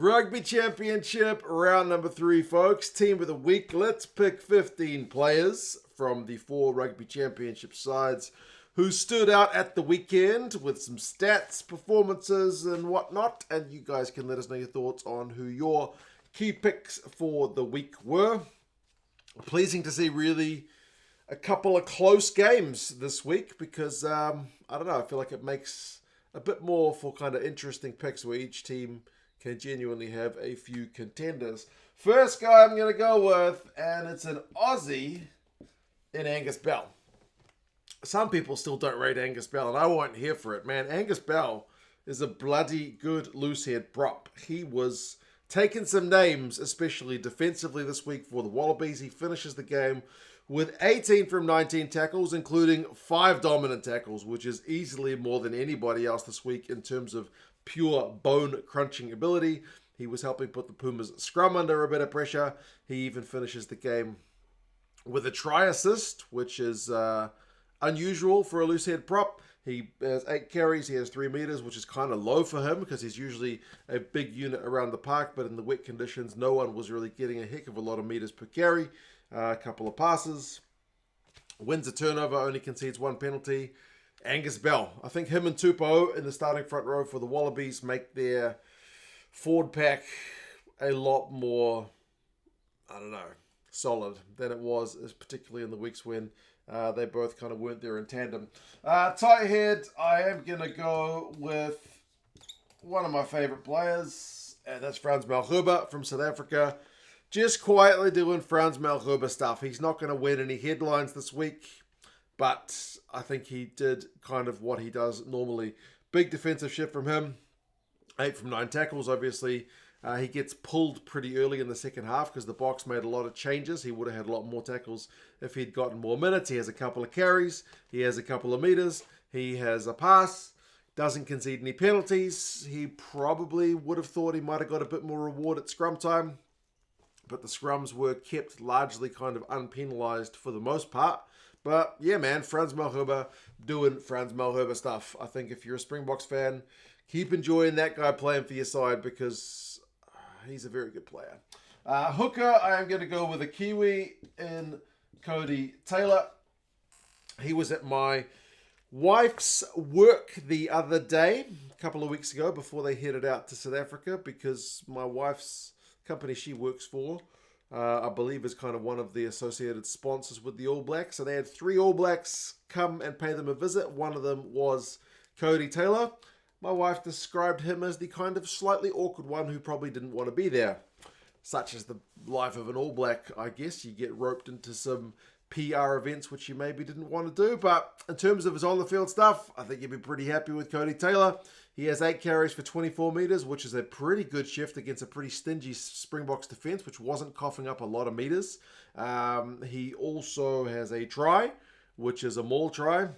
Rugby Championship, round number 3, folks. Team of the week. Let's pick 15 players from the 4 Rugby Championship sides who stood out at the weekend with some stats, performances, and whatnot. And you guys can let us know your thoughts on who your key picks for the week were. Pleasing to see really a couple of close games this week because, I don't know, I feel like it makes a bit more for kind of interesting picks where each team can genuinely have a few contenders. First guy I'm going to go with, and it's an Aussie in Angus Bell. Some people still don't rate Angus Bell, and I wasn't here for it, man. Angus Bell is a bloody good loosehead prop. He was taking some names, especially defensively this week for the Wallabies. He finishes the game with 18 from 19 tackles, including 5 dominant tackles, which is easily more than anybody else this week in terms of pure bone-crunching ability. He was helping put the Pumas' scrum under a bit of pressure. He even finishes the game with a try assist, which is unusual for a loosehead prop. He has 8 carries. He has 3 meters, which is kind of low for him because he's usually a big unit around the park. But in the wet conditions, no one was really getting a heck of a lot of meters per carry. A couple of passes. Wins a turnover, only concedes 1 penalty. Angus Bell. I think him and Tupou in the starting front row for the Wallabies make their forward pack a lot more, I don't know, solid than it was, particularly in the weeks when they both kind of weren't there in tandem. Tight head, I am going to go with one of my favorite players, and that's Frans Maluba from South Africa. Just quietly doing Frans Maluba stuff. He's not going to win any headlines this week, but I think he did kind of what he does normally. Big defensive shift from him. 8 from 9 tackles, obviously. He gets pulled pretty early in the second half because the Boks made a lot of changes. He would have had a lot more tackles if he'd gotten more minutes. He has a couple of carries. He has a couple of meters. He has a pass. Doesn't concede any penalties. He probably would have thought he might have got a bit more reward at scrum time. But the scrums were kept largely kind of unpenalized for the most part. But yeah, man, Frans Maluba doing Frans Maluba stuff. I think if you're a Springboks fan, keep enjoying that guy playing for your side because he's a very good player. Hooker, I am going to go with a Kiwi in Cody Taylor. He was at my wife's work the other day, a couple of weeks ago, before they headed out to South Africa because my wife's company she works for, I believe, is kind of one of the associated sponsors with the All Blacks. So they had 3 All Blacks come and pay them a visit. One of them was Cody Taylor. My wife described him as the kind of slightly awkward one who probably didn't want to be there. Such as the life of an All Black, I guess. You get roped into some PR events which you maybe didn't want to do. But in terms of his on-the-field stuff, I think you'd be pretty happy with Cody Taylor. He has 8 carries for 24 meters, which is a pretty good shift against a pretty stingy Springboks defense, which wasn't coughing up a lot of meters. He also has a try, which is a maul try.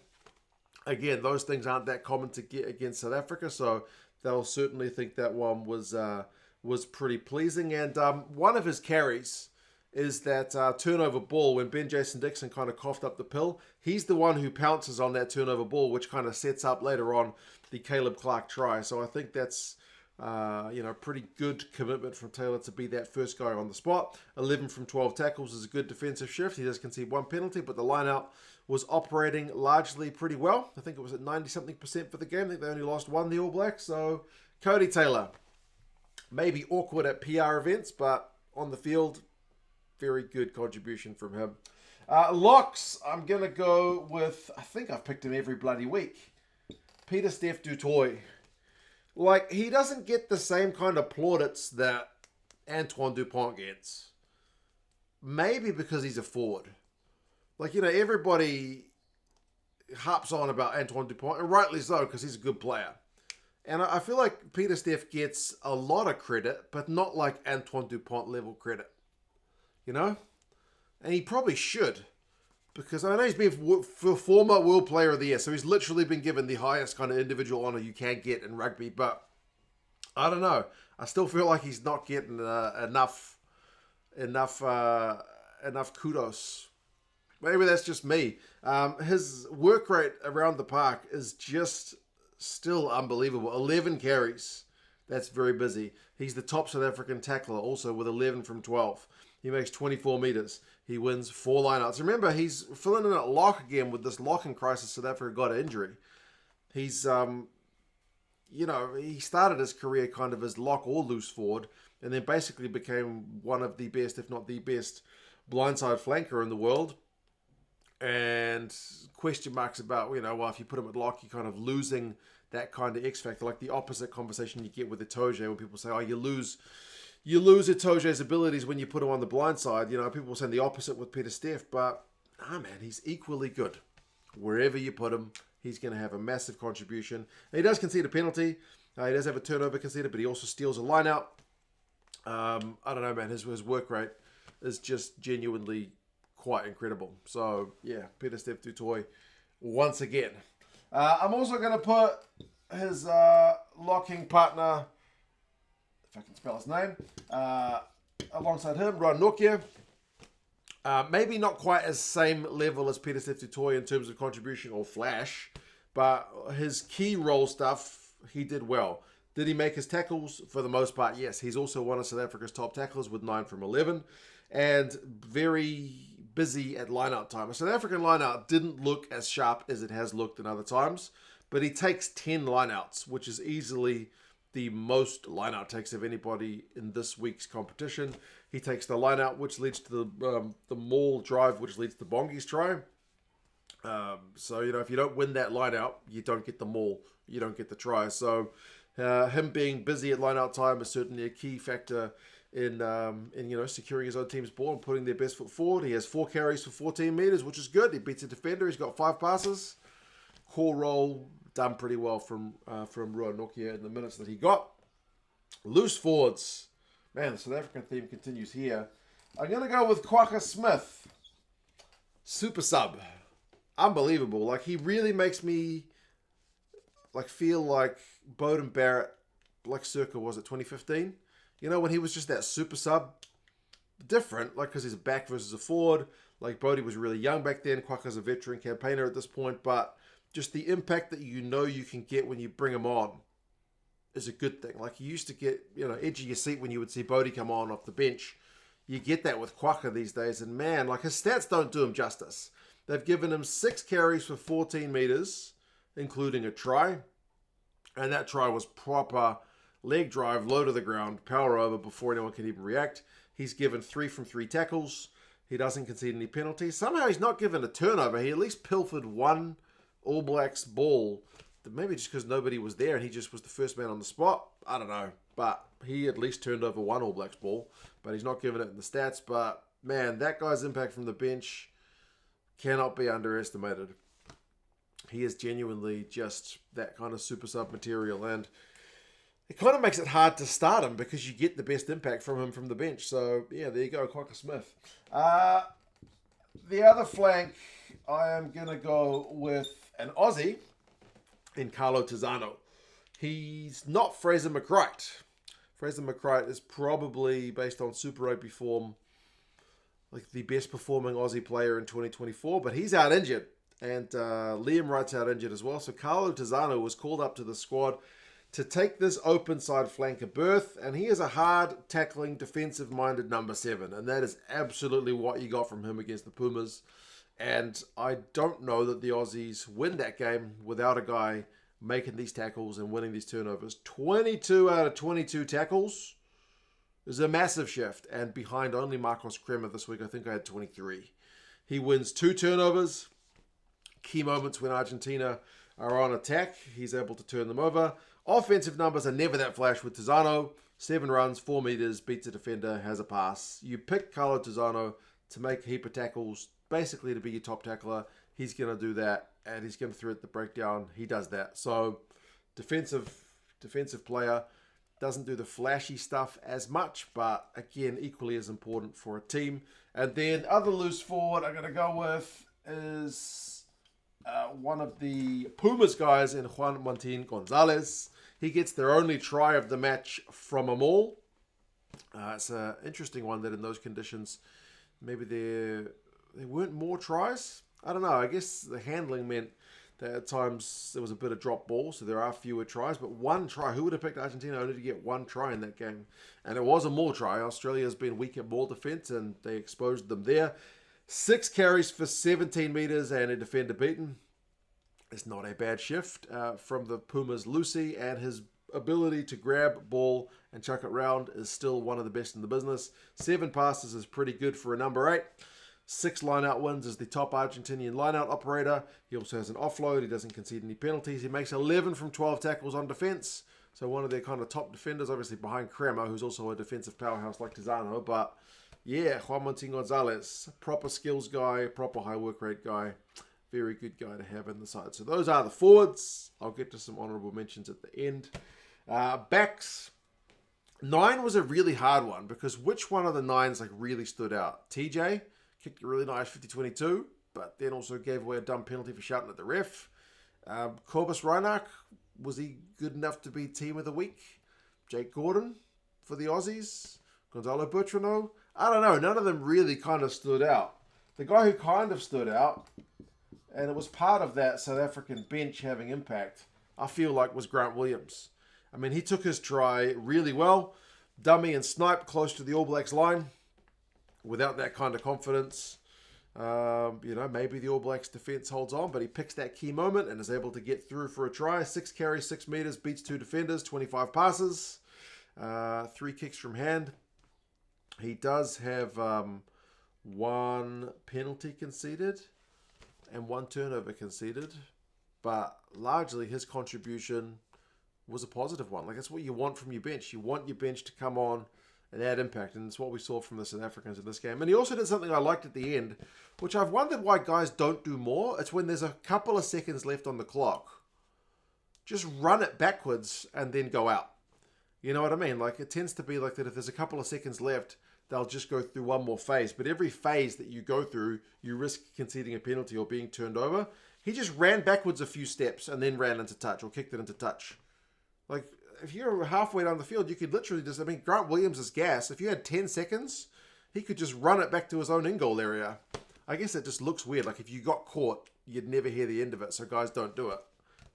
Again, those things aren't that common to get against South Africa, so they'll certainly think that one was pretty pleasing. And one of his carries is that turnover ball when Ben Jason Dixon kind of coughed up the pill. He's the one who pounces on that turnover ball, which kind of sets up later on the Caleb Clark try. So I think that's pretty good commitment from Taylor to be that first guy on the spot. 11 from 12 tackles is a good defensive shift. He does concede 1 penalty, but the line-out was operating largely pretty well. I think it was at 90-something% for the game. I think they only lost 1, the All Blacks. So Cody Taylor, maybe awkward at PR events, but on the field, very good contribution from him. Locks, I'm going to go with, I think I've picked him every bloody week, Pieter-Steph du Toit. Like, he doesn't get the same kind of plaudits that Antoine Dupont gets. Maybe because he's a forward. Like, everybody harps on about Antoine Dupont, and rightly so, because he's a good player. And I feel like Pieter-Steph gets a lot of credit, but not like Antoine Dupont level credit. And he probably should. Because I know he's been former World Player of the Year, so he's literally been given the highest kind of individual honor you can get in rugby. But I don't know. I still feel like he's not getting enough kudos. Maybe that's just me. His work rate around the park is just still unbelievable. 11 carries. That's very busy. He's the top South African tackler also with 11 from 12. He makes 24 metres. He wins 4 lineouts. Remember, he's filling in at lock again with this locking crisis. South Africa got an injury. He's, he started his career kind of as lock or loose forward and then basically became one of the best, if not the best, blindside flanker in the world. And question marks about, if you put him at lock, you're kind of losing that kind of X factor, like the opposite conversation you get with Itoje, when people say, you lose Itoje's abilities when you put him on the blind side. People saying the opposite with Peter Steff, but man, he's equally good. Wherever you put him, he's going to have a massive contribution. And he does concede a penalty. He does have a turnover conceded, but he also steals a line out. I don't know, man. His work rate is just genuinely quite incredible. So, yeah, Peter Steff du Toit once again. I'm also going to put his locking partner, if I can spell his name, alongside him, Noia. Maybe not quite as same level as Peter Steff du Toit in terms of contribution or flash, but his key role stuff, he did well. Did he make his tackles? For the most part, yes. He's also one of South Africa's top tacklers with 9 from 11 and very busy at line-out time. A South African line-out didn't look as sharp as it has looked in other times, but he takes 10 line-outs, which is easily the most line-out takes of anybody in this week's competition. He takes the line-out, which leads to the maul drive, which leads to Bongi's try. So, if you don't win that line-out, you don't get the maul. You don't get the try. So, him being busy at line-out time is certainly a key factor in securing his own team's ball and putting their best foot forward. He has 4 carries for 14 metres, which is good. He beats a defender. He's got 5 passes. Core role done pretty well from Noia in the minutes that he got. Loose forwards. Man, the South African theme continues here. I'm going to go with Kwagga Smith. Super sub. Unbelievable. Like, he really makes me feel like Beauden Barrett, like circa, was it 2015? When he was just that super sub. Different, because he's a back versus a forward. Like, Bodie was really young back then. Kwagga's a veteran campaigner at this point, but just the impact that you can get when you bring him on is a good thing. Like, you used to get, edge of your seat when you would see Bodie come on off the bench. You get that with Kwagga these days, and man, his stats don't do him justice. They've given him 6 carries for 14 metres, including a try, and that try was proper leg drive, low to the ground, power over before anyone can even react. He's given 3 from 3 tackles. He doesn't concede any penalties. Somehow he's not given a turnover. He at least pilfered 1 All Blacks ball, maybe just because nobody was there and he just was the first man on the spot. I don't know, but he at least turned over 1 All Blacks ball, but he's not given it in the stats. But man, that guy's impact from the bench cannot be underestimated. He is genuinely just that kind of super sub material, and it kind of makes it hard to start him because you get the best impact from him from the bench. So yeah, there you go, Kwagga Smith. The other flank, I am going to go with an Aussie in Carlo Tano. He's not Fraser McReight. Fraser McReight is probably, based on Super Rugby form, like the best performing Aussie player in 2024, but he's out injured. And Liam Wright's out injured as well. So Carlo Tano was called up to the squad to take this open side flanker berth. And he is a hard tackling, defensive-minded number 7. And that is absolutely what you got from him against the Pumas. And I don't know that the Aussies win that game without a guy making these tackles and winning these turnovers. 22 out of 22 tackles is a massive shift. And behind only Marcos Kremer this week, I think I had 23. He wins 2 turnovers. Key moments when Argentina are on attack, he's able to turn them over. Offensive numbers are never that flash with Tano. 7 runs, 4 metres, beats a defender, has a pass. You pick Carlo Tano to make a heap of tackles, basically to be your top tackler. He's going to do that, and he's going to thread the breakdown. He does that. So, defensive player, doesn't do the flashy stuff as much, but again, equally as important for a team. And then other loose forward I'm going to go with is one of the Pumas guys in Juan Martin Gonzalez. He gets their only try of the match from a maul. It's an interesting one that in those conditions, maybe there weren't more tries. I don't know. I guess the handling meant At times there was a bit of drop ball, so there are fewer tries. But one try, who would have picked Argentina only to get one try in that game? And it was a maul try. Australia's been weak at maul defence, and they exposed them there. 6 carries for 17 metres and a defender beaten. It's not a bad shift from the Pumas' Lucy, and his ability to grab ball and chuck it round is still one of the best in the business. 7 passes is pretty good for a number 8. 6 line-out wins as the top Argentinian line-out operator. He also has an offload. He doesn't concede any penalties. He makes 11 from 12 tackles on defence. So one of their kind of top defenders, obviously behind Cremo, who's also a defensive powerhouse like Tano. But yeah, Juan Martin Gonzalez, proper skills guy, proper high work rate guy. Very good guy to have in the side. So those are the forwards. I'll get to some honourable mentions at the end. Backs. 9 was a really hard one because which one of the 9s like really stood out? TJ kicked a really nice 50-22, but then also gave away a dumb penalty for shouting at the ref. Corbus Reinach, was he good enough to be team of the week? Jake Gordon for the Aussies. Gonzalo Bertrano. I don't know. None of them really kind of stood out. The guy who kind of stood out, and it was part of that South African bench having impact, I feel like was Grant Williams. I mean, he took his try really well. Dummy and snipe close to the All Blacks line. Without that kind of confidence, maybe the All Blacks defence holds on, but he picks that key moment and is able to get through for a try. 6 carries, 6 metres, beats 2 defenders, 25 passes, 3 kicks from hand. He does have 1 penalty conceded and 1 turnover conceded, but largely his contribution was a positive one. Like, that's what you want from your bench. You want your bench to come on and add impact, and it's what we saw from the South Africans in this game. And he also did something I liked at the end, which I've wondered why guys don't do more. It's when there's a couple of seconds left on the clock. Just run it backwards and then go out. You know what I mean? Like, it tends to be like that if there's a couple of seconds left, they'll just go through one more phase. But every phase that you go through, you risk conceding a penalty or being turned over. He just ran backwards a few steps and then ran into touch or kicked it into touch. Like, if you're halfway down the field, you could literally just, Grant Williams is gas. If you had 10 seconds, he could just run it back to his own in-goal area. I guess it just looks weird. Like, if you got caught, you'd never hear the end of it, so guys don't do it.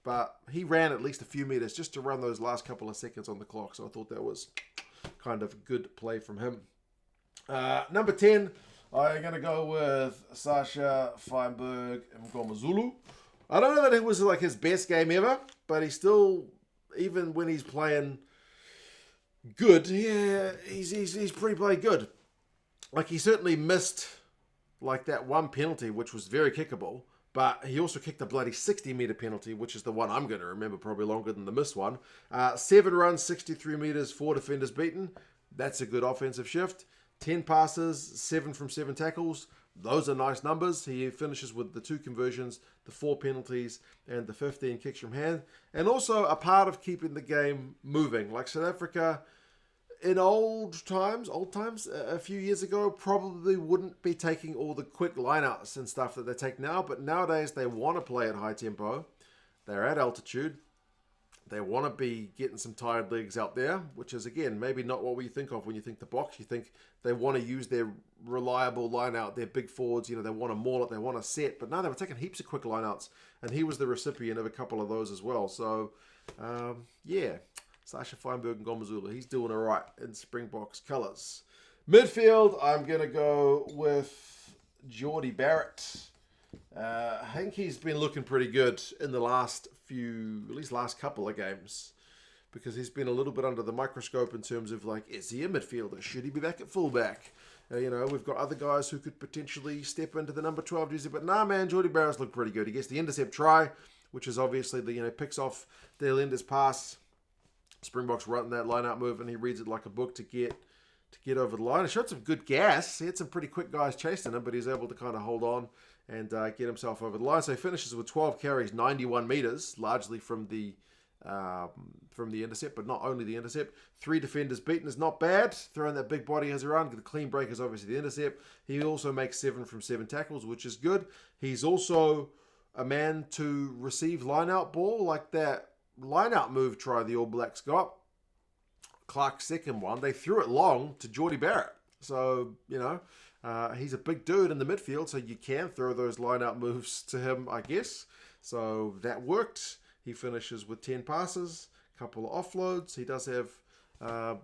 But he ran at least a few meters just to run those last couple of seconds on the clock, so I thought that was kind of good play from him. Number 10, I'm going to go with Sasha Feinberg and Ngomazulu. I don't know that it was like his best game ever, but he still, even when he's playing good, yeah, he's pretty played good. Like, he certainly missed like that one penalty, which was very kickable, but he also kicked a bloody 60-meter penalty, which is the one I'm going to remember probably longer than the missed one. 7 runs, 63 meters, 4 defenders beaten. That's a good offensive shift. 10 passes, 7 from 7 tackles. Those are nice numbers. He finishes with the 2 conversions, the 4 penalties, and the 15 kicks from hand. And also a part of keeping the game moving. Like South Africa, in old times, a few years ago, probably wouldn't be taking all the quick lineouts and stuff that they take now. But nowadays, they want to play at high tempo. They're at altitude. They want to be getting some tired legs out there, which is, again, maybe not what we think of when you think the box. You think they want to use their reliable line out, their big forwards, they want to maul it, they want to set. But no, they were taking heaps of quick lineouts, and he was the recipient of a couple of those as well. So, Sasha Feinberg and Ngomazulu, he's doing all right in Springboks colours. Midfield, I'm going to go with Jordie Barrett. I think he's been looking pretty good in the last couple of games, because he's been a little bit under the microscope in terms of, like, is he a midfielder? Should he be back at fullback? We've got other guys who could potentially step into the number 12 jersey, but nah, man, Jordie Barrett's looked pretty good. He gets the intercept try, which is obviously picks off Dale Ender's pass. Springboks running that line-out move, and he reads it like a book to get over the line. He showed some good gas. He had some pretty quick guys chasing him, but he's able to kind of hold on and get himself over the line. So he finishes with 12 carries, 91 meters, largely from the intercept, but not only the intercept. 3 defenders beaten is not bad. Throwing that big body as around. The clean break is obviously the intercept. He also makes 7 from 7 tackles, which is good. He's also a man to receive line-out ball, like that line-out move try the All Blacks got. Clark's second one, they threw it long to Jordie Barrett. So, he's a big dude in the midfield, so you can throw those line-out moves to him, I guess. So that worked. He finishes with 10 passes, a couple of offloads. He does have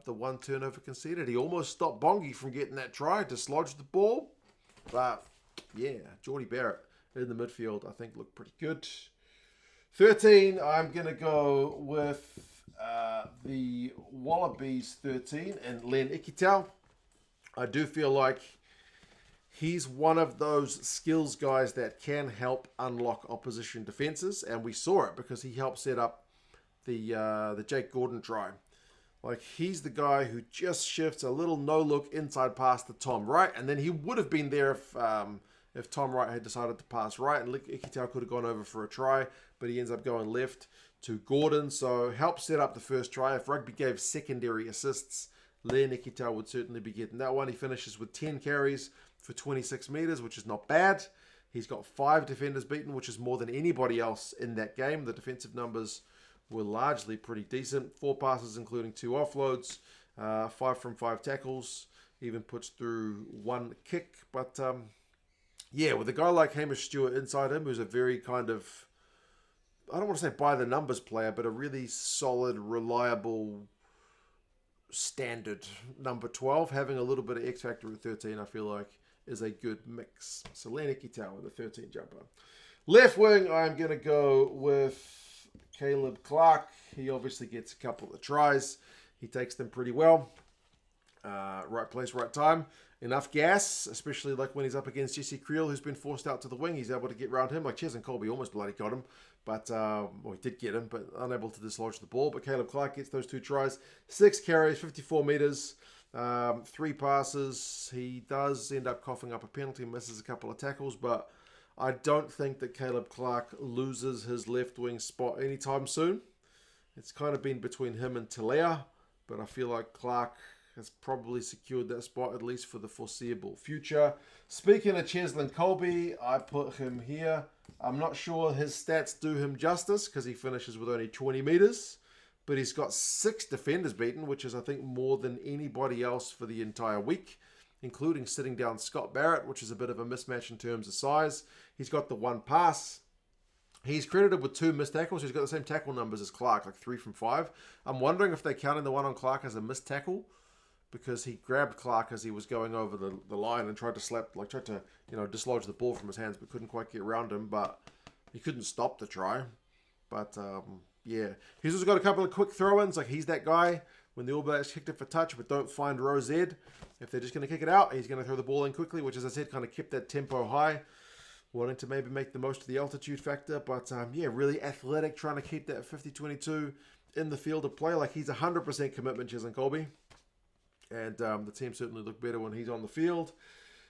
the one turnover conceded. He almost stopped Bongi from getting that try, dislodged the ball. But, yeah, Geordie Barrett in the midfield, I think, looked pretty good. 13, I'm going to go with the Wallabies 13 and Len Ikitt. I do feel like he's one of those skills guys that can help unlock opposition defenses, and we saw it because he helped set up the Jake Gordon try. Like, he's the guy who just shifts a little no-look inside pass to Tom Wright, and then he would have been there if Tom Wright had decided to pass right, and Ikitt could have gone over for a try, but he ends up going left to Gordon, so helped set up the first try. If rugby gave secondary assists, Len Ikitt would certainly be getting that one. He finishes with 10 carries for 26 metres, which is not bad. He's got 5 defenders beaten, which is more than anybody else in that game. The defensive numbers were largely pretty decent. 4 passes, including 2 offloads, 5 from 5 tackles, even puts through 1 kick. But, yeah, with a guy like Hamish Stewart inside him, who's a very kind of, I don't want to say by-the-numbers player, but a really solid, reliable, standard number 12, having a little bit of X factor at 13, I feel like is a good mix. So Len Ikitt with a 13 jumper. Left wing, I'm going to go with Caleb Clark. He obviously gets a couple of tries. He takes them pretty well. Right place, right time. Enough gas, especially like when he's up against Jesse Creel, who's been forced out to the wing. He's able to get around him. Like Ches and Colby almost bloody got him. But, well, he did get him, but unable to dislodge the ball. But Caleb Clark gets those 2 tries. 6 carries, 54 metres, 3 passes. He does end up coughing up a penalty, misses a couple of tackles, but I don't think that Caleb Clark loses his left wing spot anytime soon. It's kind of been between him and Talea, but I feel like Clark has probably secured that spot, at least for the foreseeable future. Speaking of Cheslin Colby, I put him here. I'm not sure his stats do him justice because he finishes with only 20 metres, but he's got 6 defenders beaten, which is, I think, more than anybody else for the entire week, including sitting down Scott Barrett, which is a bit of a mismatch in terms of size. He's got the 1 pass. He's credited with 2 missed tackles. He's got the same tackle numbers as Clark, like 3 from 5. I'm wondering if they're counting the one on Clark as a missed tackle, because he grabbed Clark as he was going over the line and tried to dislodge the ball from his hands, but couldn't quite get around him. But he couldn't stop the try. But yeah, he's also got a couple of quick throw-ins. Like, he's that guy when the All Blacks kicked it for touch, but don't find row Z. If they're just going to kick it out, he's going to throw the ball in quickly, which, as I said, kind of kept that tempo high, wanting to maybe make the most of the altitude factor. But yeah, really athletic, trying to keep that 50-22 in the field of play. Like, he's 100% commitment, Cheslin Colby. And the team certainly look better when he's on the field.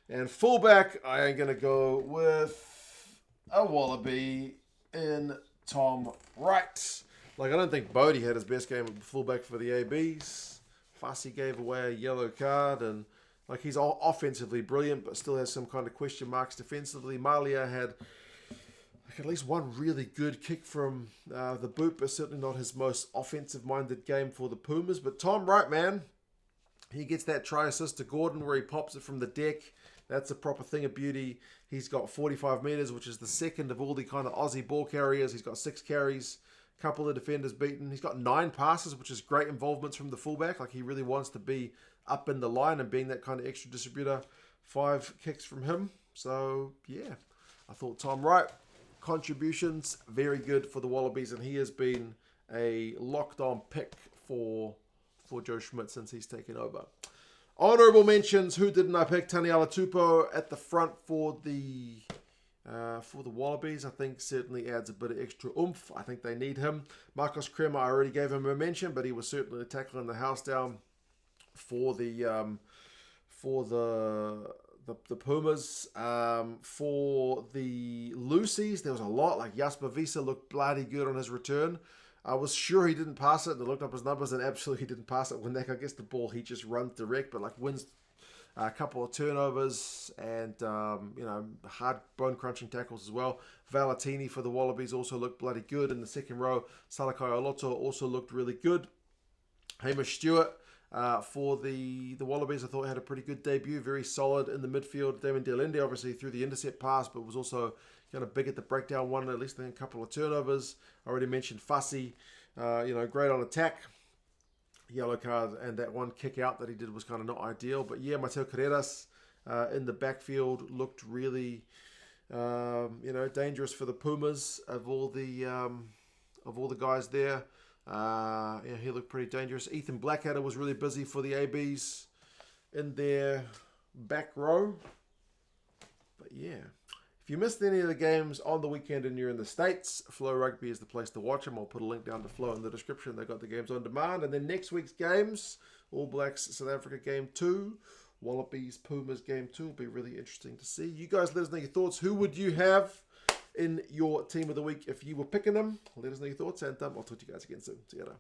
And fullback, I am going to go with a Wallaby in Tom Wright. Like, I don't think Bodie had his best game at fullback for the ABs. Fussy gave away a yellow card. And, like, he's all offensively brilliant, but still has some kind of question marks defensively. Malia had at least one really good kick from the boot, but certainly not his most offensive-minded game for the Pumas. But Tom Wright, man, he gets that try assist to Gordon where he pops it from the deck. That's a proper thing of beauty. He's got 45 metres, which is the second of all the kind of Aussie ball carriers. He's got 6 carries, a couple of defenders beaten. He's got 9 passes, which is great involvements from the fullback. Like, he really wants to be up in the line and being that kind of extra distributor. 5 kicks from him. So, yeah, I thought Tom Wright, contributions, very good for the Wallabies, and he has been a locked-on pick for Joe Schmidt since he's taken over. Honourable mentions, who didn't I pick? Taniela Tupou at the front for the Wallabies. I think certainly adds a bit of extra oomph. I think they need him. Marcos Kremer, I already gave him a mention, but he was certainly tackling the house down for the Pumas. For the Lucies, there was a lot. Like, Jasper Visa looked bloody good on his return. I was sure he didn't pass it, and I looked up his numbers, and absolutely he didn't pass it. When that guy gets the ball, he just runs direct, but like wins a couple of turnovers and, hard bone-crunching tackles as well. Valetini for the Wallabies also looked bloody good in the second row. Salakai Oloto also looked really good. Hamish Stewart, For the Wallabies, I thought had a pretty good debut, very solid in the midfield. Damon Delende obviously threw the intercept pass, but was also kind of big at the breakdown one, at least I think a couple of turnovers. I already mentioned Fussy, great on attack. Yellow card, and that one kick out that he did was kind of not ideal. But yeah, Mateo Carreras in the backfield looked really, dangerous for the Pumas of all the guys there. He looked pretty dangerous. Ethan Blackadder was really busy for the ABs in their back row. But yeah, if you missed any of the games on the weekend and you're in the States, Flow Rugby is the place to watch them. I'll put a link down to Flow in the description. They've got the games on demand. And then next week's games, All Blacks South Africa Game 2, Wallabies Pumas Game 2 will be really interesting to see. You guys let us know your thoughts. Who would you have in your team of the week if you were picking them? Let us know your thoughts, and I'll talk to you guys again soon. See you later.